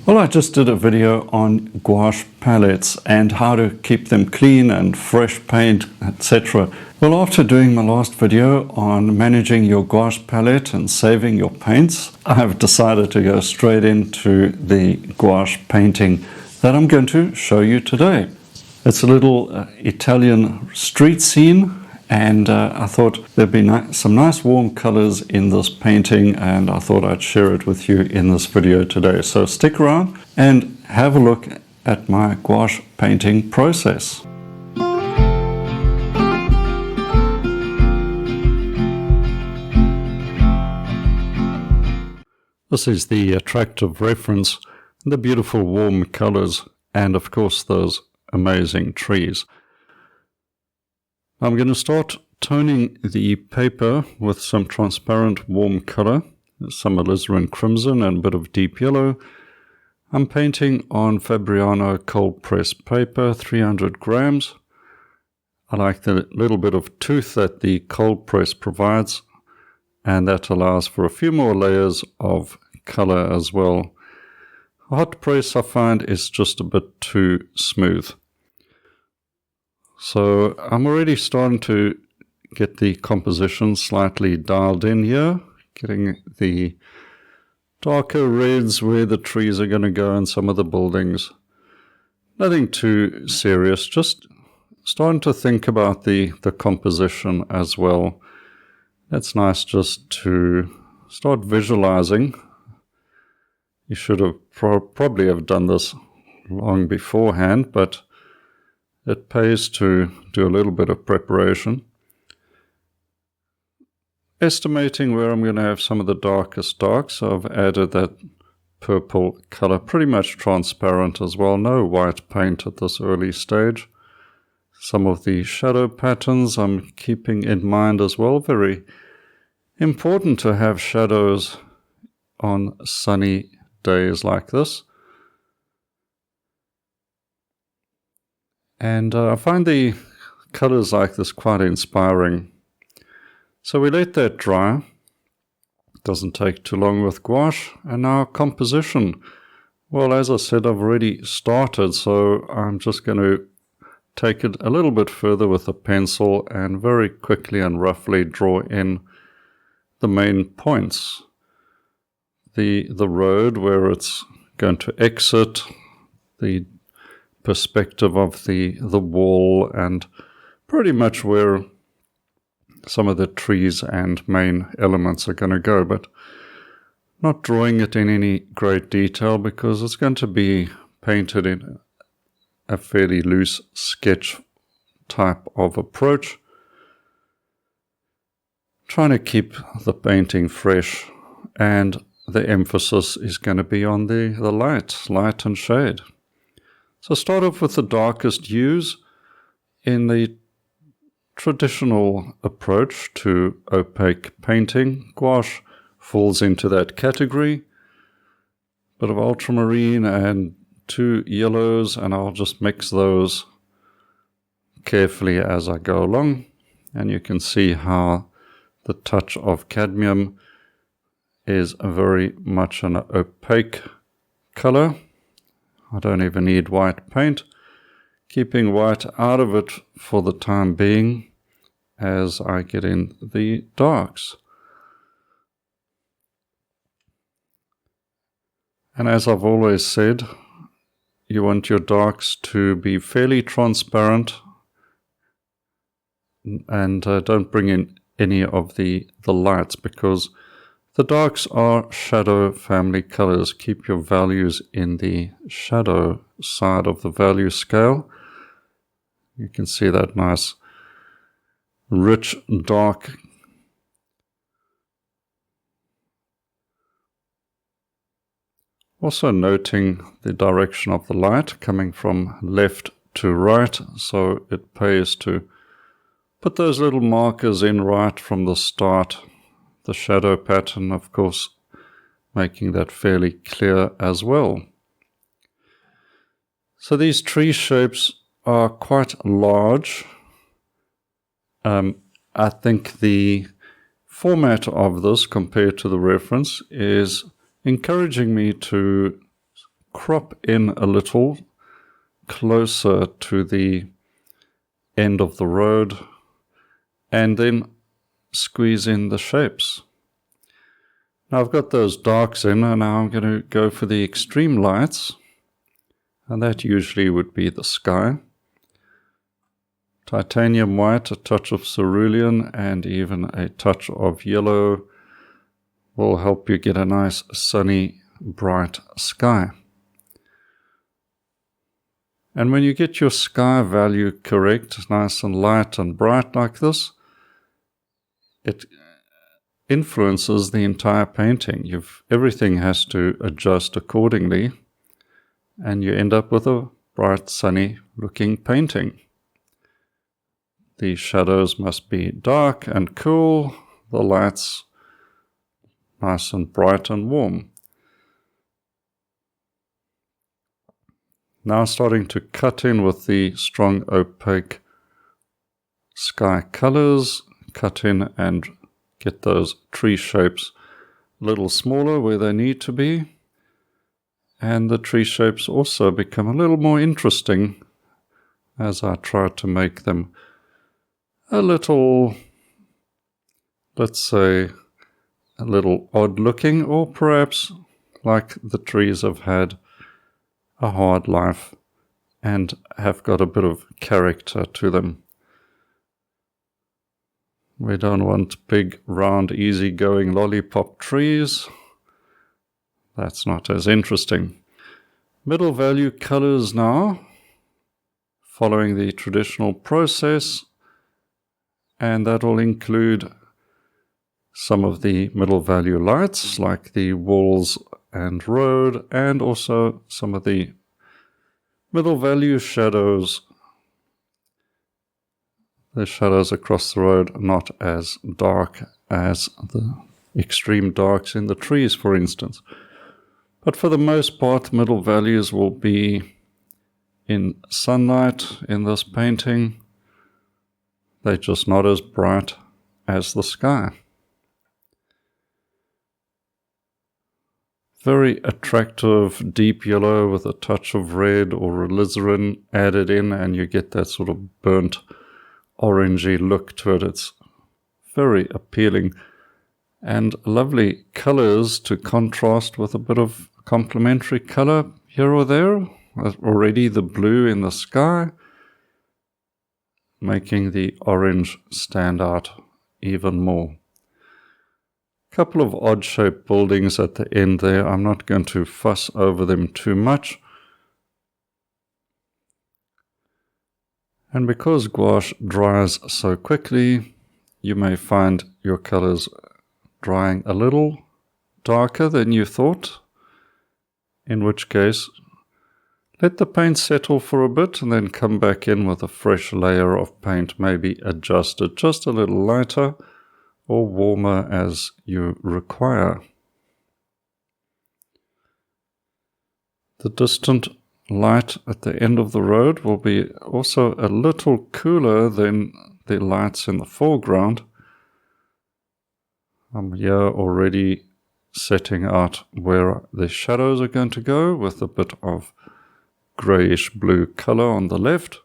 Well, I just did a video on gouache palettes and how to keep them clean and fresh paint, etc. Well, after doing my last video on managing your gouache palette and saving your paints, I have decided to go straight into the gouache painting that I'm going to show you today. It's a little Italian street scene, and I thought there'd be some nice warm colors in this painting, and I thought I'd share it with you in this video today. So stick around and have a look at my gouache painting process. This is the attractive reference, the beautiful warm colors, and of course those amazing trees. I'm going to start toning the paper with some transparent warm color, some alizarin crimson and a bit of deep yellow. I'm painting on Fabriano cold press paper, 300 grams. I like the little bit of tooth that the cold press provides, and that allows for a few more layers of color as well. Hot press I find is just a bit too smooth. So I'm already starting to get the composition slightly dialed in here, getting the darker reds where the trees are going to go and some of the buildings. Nothing too serious, just starting to think about the composition as well. That's nice just to start visualizing. You should have probably have done this long beforehand, but it pays to do a little bit of preparation. Estimating where I'm going to have some of the darkest darks, so I've added that purple color, pretty much transparent as well, no white paint at this early stage. Some of the shadow patterns I'm keeping in mind as well. Very important to have shadows on sunny days like this. And I find the colors like this quite inspiring. So we let that dry. It doesn't take too long with gouache. And now composition. Well, as I said, I've already started, so I'm just going to take it a little bit further with a pencil and very quickly and roughly draw in the main points. The road where it's going to exit, the perspective of the wall, and pretty much where some of the trees and main elements are going to go, but not drawing it in any great detail because it's going to be painted in a fairly loose sketch type of approach. Trying to keep the painting fresh, and the emphasis is going to be on the light and shade. So start off with the darkest hues. In the traditional approach to opaque painting, gouache falls into that category. Bit of ultramarine and 2 yellows, and I'll just mix those carefully as I go along. And you can see how the touch of cadmium is very much an opaque color. I don't even need white paint, keeping white out of it for the time being as I get in the darks. And as I've always said, you want your darks to be fairly transparent, and don't bring in any of the lights, because the darks are shadow family colors. Keep your values in the shadow side of the value scale. You can see that nice, rich, dark. Also noting the direction of the light coming from left to right, so it pays to put those little markers in right from the start. The shadow pattern, of course, making that fairly clear as well. So these tree shapes are quite large. I think the format of this compared to the reference is encouraging me to crop in a little closer to the end of the road and then squeeze in the shapes. Now I've got those darks in, and now I'm going to go for the extreme lights, and that usually would be the sky. Titanium white, a touch of cerulean, and even a touch of yellow will help you get a nice sunny, bright sky. And when you get your sky value correct, nice and light and bright like this, it influences the entire painting. Everything has to adjust accordingly, and you end up with a bright, sunny looking painting. The shadows must be dark and cool, the lights nice and bright and warm. Now starting to cut in with the strong opaque sky colors, cut in and get those tree shapes a little smaller where they need to be. And the tree shapes also become a little more interesting as I try to make them a little, let's say, a little odd looking, or perhaps like the trees have had a hard life and have got a bit of character to them. We don't want big, round, easy-going lollipop trees. That's not as interesting. Middle value colors now, following the traditional process, and that will include some of the middle value lights like the walls and road, and also some of the middle value shadows. The shadows across the road not as dark as the extreme darks in the trees, for instance. But for the most part, middle values will be in sunlight in this painting. They're just not as bright as the sky. Very attractive deep yellow with a touch of red or alizarin added in, and you get that sort of burnt orangey look to it. It's very appealing, and lovely colors to contrast with a bit of complementary color here or there. Already the blue in the sky, making the orange stand out even more. Couple of odd shaped buildings at the end there. I'm not going to fuss over them too much. And because gouache dries so quickly, you may find your colors drying a little darker than you thought, in which case let the paint settle for a bit and then come back in with a fresh layer of paint, maybe adjusted just a little lighter or warmer as you require. The distant light at the end of the road will be also a little cooler than the lights in the foreground. I'm here already setting out where the shadows are going to go with a bit of grayish blue color on the left.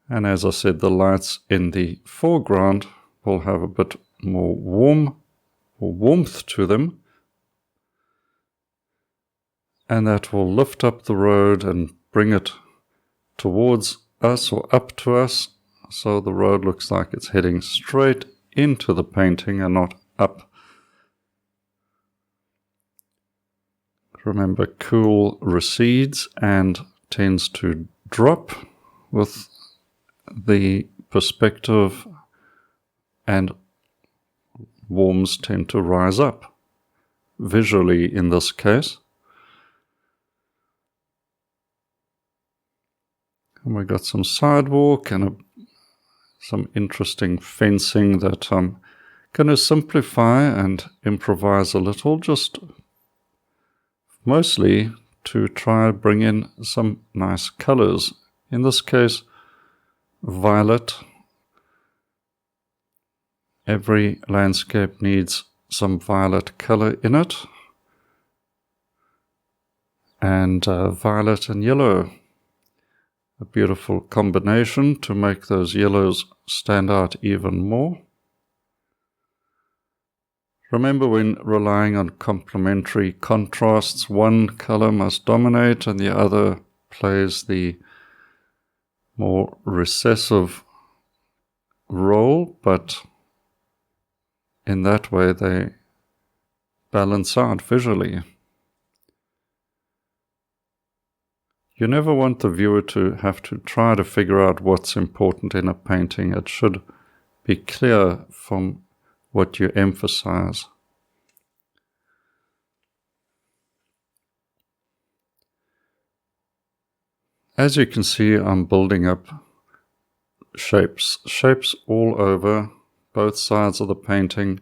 And as I said, the lights in the foreground will have a bit more warmth to them, and that will lift up the road and bring it towards us or up to us, so the road looks like it's heading straight into the painting and not up. Remember, cool recedes and tends to drop with the perspective, and warms tend to rise up, visually in this case. And we've got some sidewalk and some interesting fencing that I'm going to simplify and improvise a little, just mostly to try and bring in some nice colors. In this case, violet. Every landscape needs some violet color in it. and violet and yellow. A beautiful combination to make those yellows stand out even more. Remember, when relying on complementary contrasts, one color must dominate and the other plays the more recessive role, but in that way they balance out visually. You never want the viewer to have to try to figure out what's important in a painting. It should be clear from what you emphasize. As you can see, I'm building up shapes all over both sides of the painting,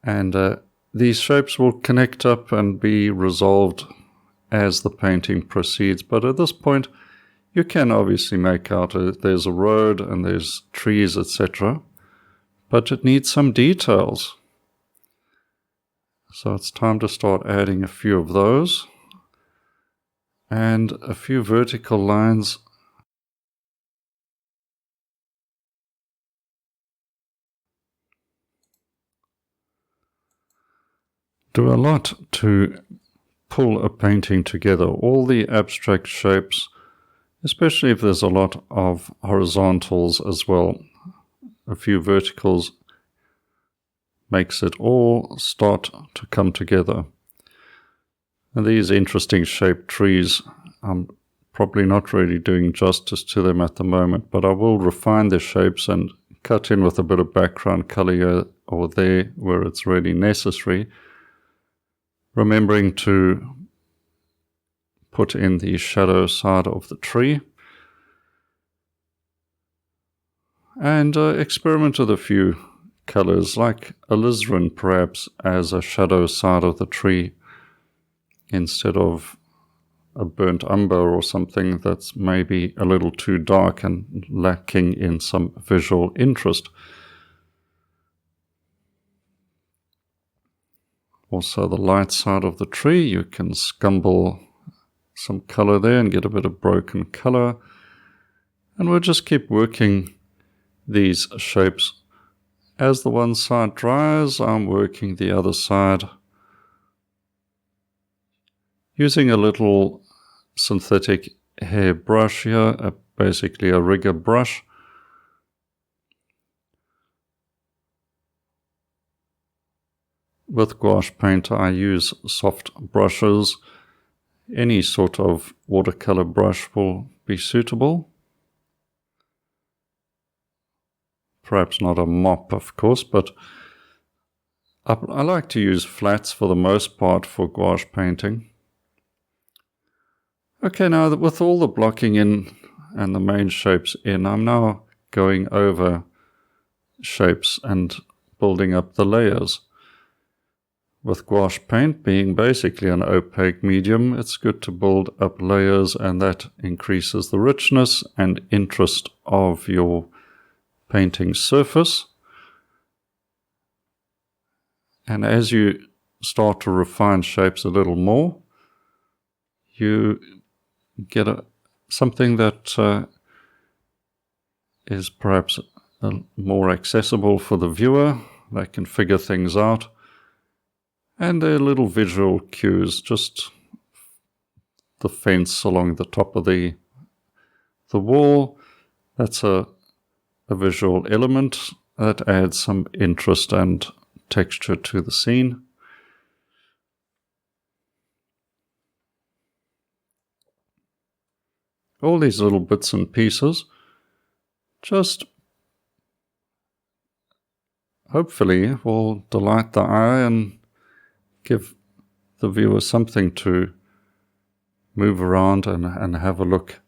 and these shapes will connect up and be resolved as the painting proceeds. But at this point, you can obviously make out there's a road and there's trees, etc. But it needs some details. So it's time to start adding a few of those and a few vertical lines. Do a lot to pull a painting together. All the abstract shapes, especially if there's a lot of horizontals as well. A few verticals makes it all start to come together. And these interesting shaped trees, I'm probably not really doing justice to them at the moment, but I will refine their shapes and cut in with a bit of background color here or there where it's really necessary, remembering to put in the shadow side of the tree. And experiment with a few colors, like alizarin perhaps as a shadow side of the tree, instead of a burnt umber or something that's maybe a little too dark and lacking in some visual interest. Also the light side of the tree, you can scumble some color there and get a bit of broken color. And we'll just keep working these shapes. As the one side dries, I'm working the other side using a little synthetic hair brush here, basically a rigger brush. With gouache paint, I use soft brushes. Any sort of watercolor brush will be suitable. Perhaps not a mop, of course, but I like to use flats for the most part for gouache painting. Okay, now that with all the blocking in and the main shapes in, I'm now going over shapes and building up the layers. With gouache paint being basically an opaque medium, it's good to build up layers, and that increases the richness and interest of your painting surface. And as you start to refine shapes a little more, you get something that is perhaps more accessible for the viewer. They can figure things out. And they're little visual cues, just the fence along the top of the wall. That's a visual element that adds some interest and texture to the scene. All these little bits and pieces just hopefully will delight the eye and give the viewer something to move around and have a look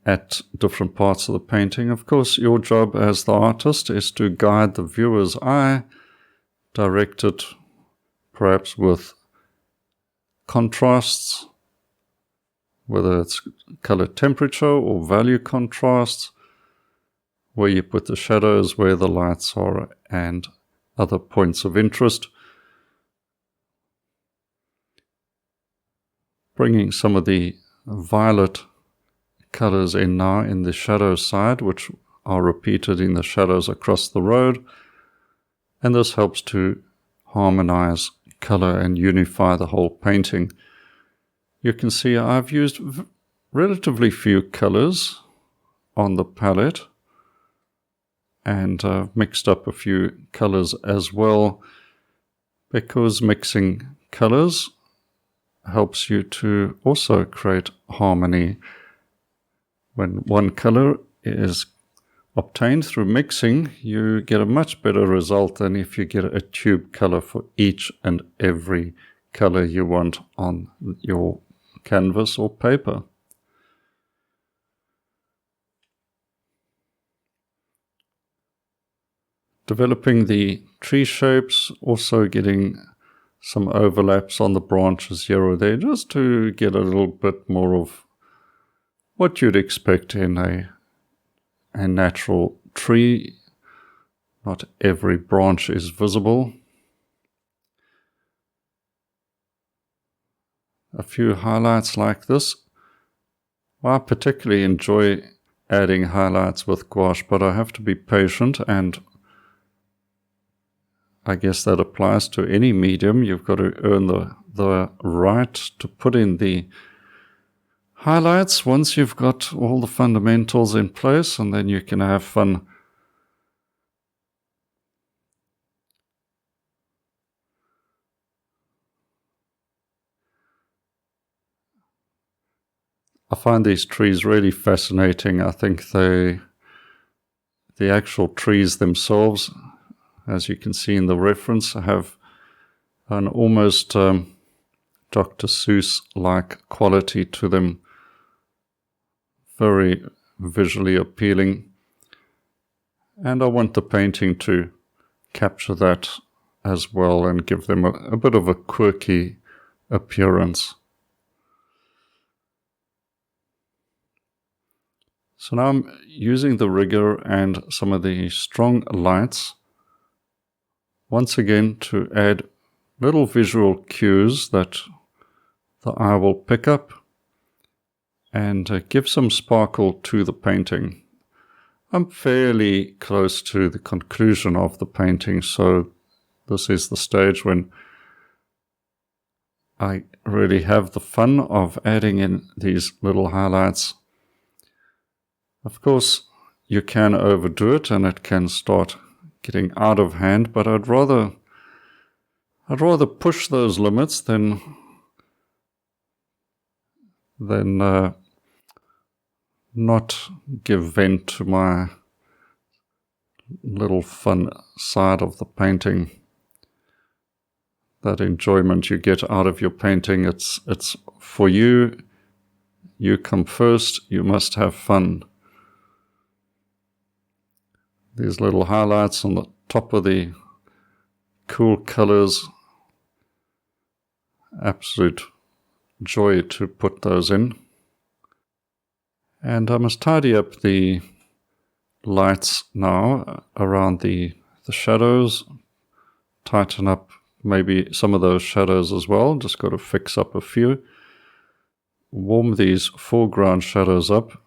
at different parts of the painting. Of course, your job as the artist is to guide the viewer's eye, direct it perhaps with contrasts, whether it's color temperature or value contrasts, where you put the shadows, where the lights are, and other points of interest. bringing some of the violet colors in now in the shadow side, which are repeated in the shadows across the road. And this helps to harmonize color and unify the whole painting. You can see I've used relatively few colors on the palette, and mixed up a few colors as well, because mixing colors helps you to also create harmony. When one color is obtained through mixing, you get a much better result than if you get a tube color for each and every color you want on your canvas or paper. Developing the tree shapes, also getting some overlaps on the branches here or there, just to get a little bit more of what you'd expect in a natural tree. Not every branch is visible. A few highlights like this. I particularly enjoy adding highlights with gouache, but I have to be patient, and I guess that applies to any medium. You've got to earn the right to put in the highlights once you've got all the fundamentals in place, and then you can have fun. I find these trees really fascinating. I think the actual trees themselves, as you can see in the reference, have an almost Dr. Seuss-like quality to them. Very visually appealing. And I want the painting to capture that as well and give them a bit of a quirky appearance. So now I'm using the rigger and some of the strong lights once again to add little visual cues that the eye will pick up and give some sparkle to the painting. I'm fairly close to the conclusion of the painting, so this is the stage when I really have the fun of adding in these little highlights. Of course, you can overdo it and it can start getting out of hand, but I'd rather push those limits than not give vent to my little fun side of the painting. That enjoyment you get out of your painting, it's for you. You come first, you must have fun. These little highlights on the top of the cool colors, absolute joy to put those in. And I must tidy up the lights now around the shadows, tighten up maybe some of those shadows as well. Just got to fix up a few. Warm these foreground shadows up,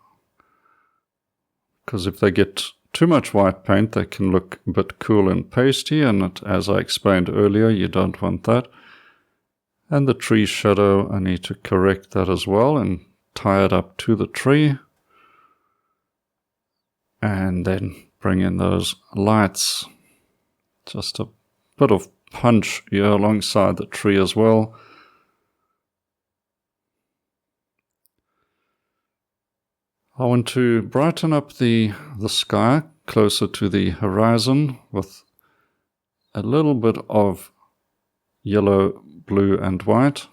because if they get too much white paint, they can look a bit cool and pasty, and as I explained earlier, you don't want that. And the tree shadow, I need to correct that as well and tie it up to the tree. And then bring in those lights. Just a bit of punch here alongside the tree as well. I want to brighten up the sky closer to the horizon with a little bit of yellow, blue and white,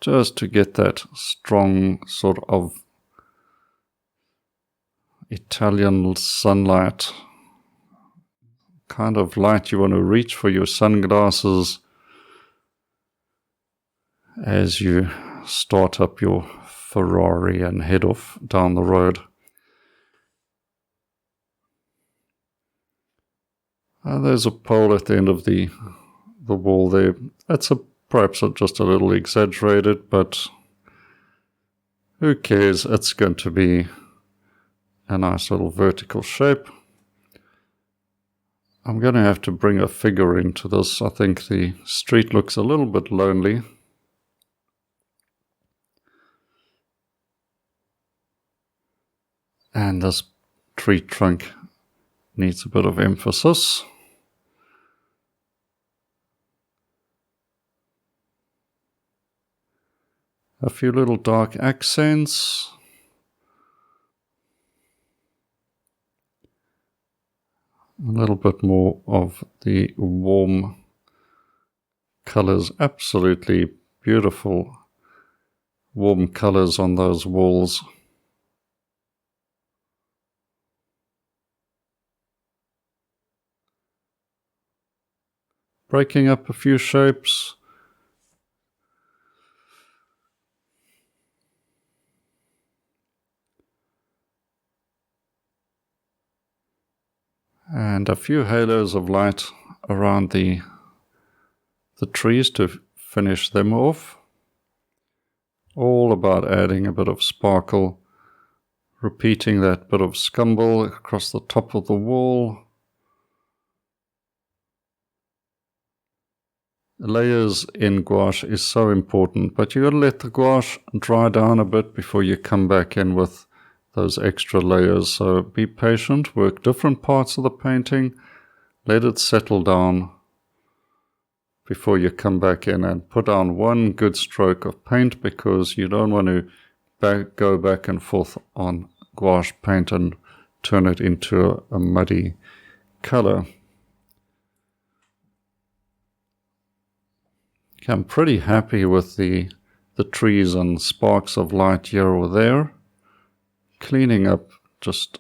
just to get that strong sort of Italian sunlight, kind of light you want to reach for your sunglasses as you start up your Ferrari and head off down the road. There's a pole at the end of the wall there. That's a perhaps just a little exaggerated, but who cares? It's going to be a nice little vertical shape. I'm going to have to bring a figure into this. I think the street looks a little bit lonely. And this tree trunk needs a bit of emphasis. A few little dark accents. A little bit more of the warm colors. Absolutely beautiful warm colors on those walls. Breaking up a few shapes. And a few halos of light around the trees to finish them off. All about adding a bit of sparkle, repeating that bit of scumble across the top of the wall. Layers in gouache is so important, but you got to let the gouache dry down a bit before you come back in with those extra layers. So be patient, work different parts of the painting, let it settle down before you come back in and put down one good stroke of paint, because you don't want to go back and forth on gouache paint and turn it into a muddy color. I'm pretty happy with the trees and sparks of light here or there. Cleaning up just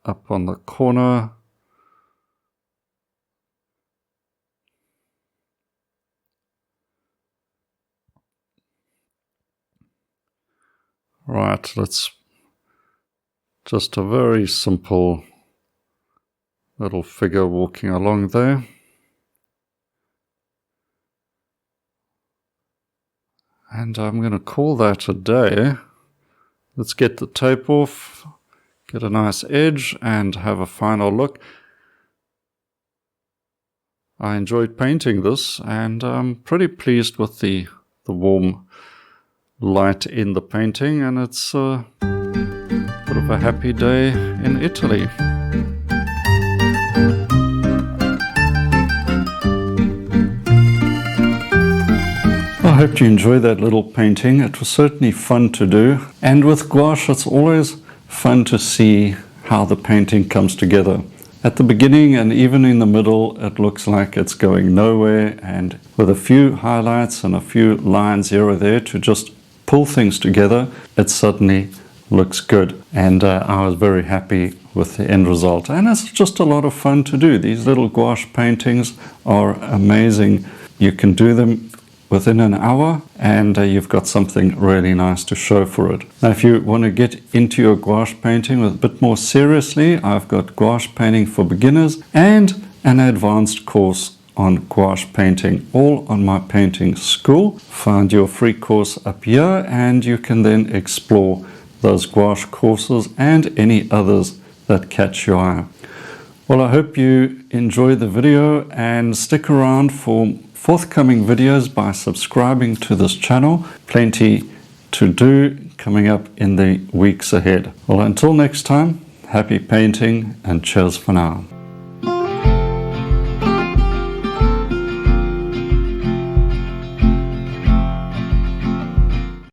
up on the corner. Right, let's just a very simple little figure walking along there. And I'm going to call that a day. Let's get the tape off, get a nice edge, and have a final look. I enjoyed painting this, and I'm pretty pleased with the warm light in the painting, and it's a bit of a happy day in Italy. I hope you enjoyed that little painting. It was certainly fun to do. And with gouache, it's always fun to see how the painting comes together. At the beginning and even in the middle, it looks like it's going nowhere. And with a few highlights and a few lines here or there to just pull things together, it suddenly looks good. And I was very happy with the end result. And it's just a lot of fun to do. These little gouache paintings are amazing. You can do them within an hour, and you've got something really nice to show for it. Now, if you want to get into your gouache painting with a bit more seriously, I've got gouache painting for beginners and an advanced course on gouache painting, all on my painting school. Find your free course up here, and you can then explore those gouache courses and any others that catch your eye. Well, I hope you enjoyed the video, and stick around for forthcoming videos by subscribing to this channel. Plenty to do coming up in the weeks ahead. Well, until next time, happy painting and cheers for now.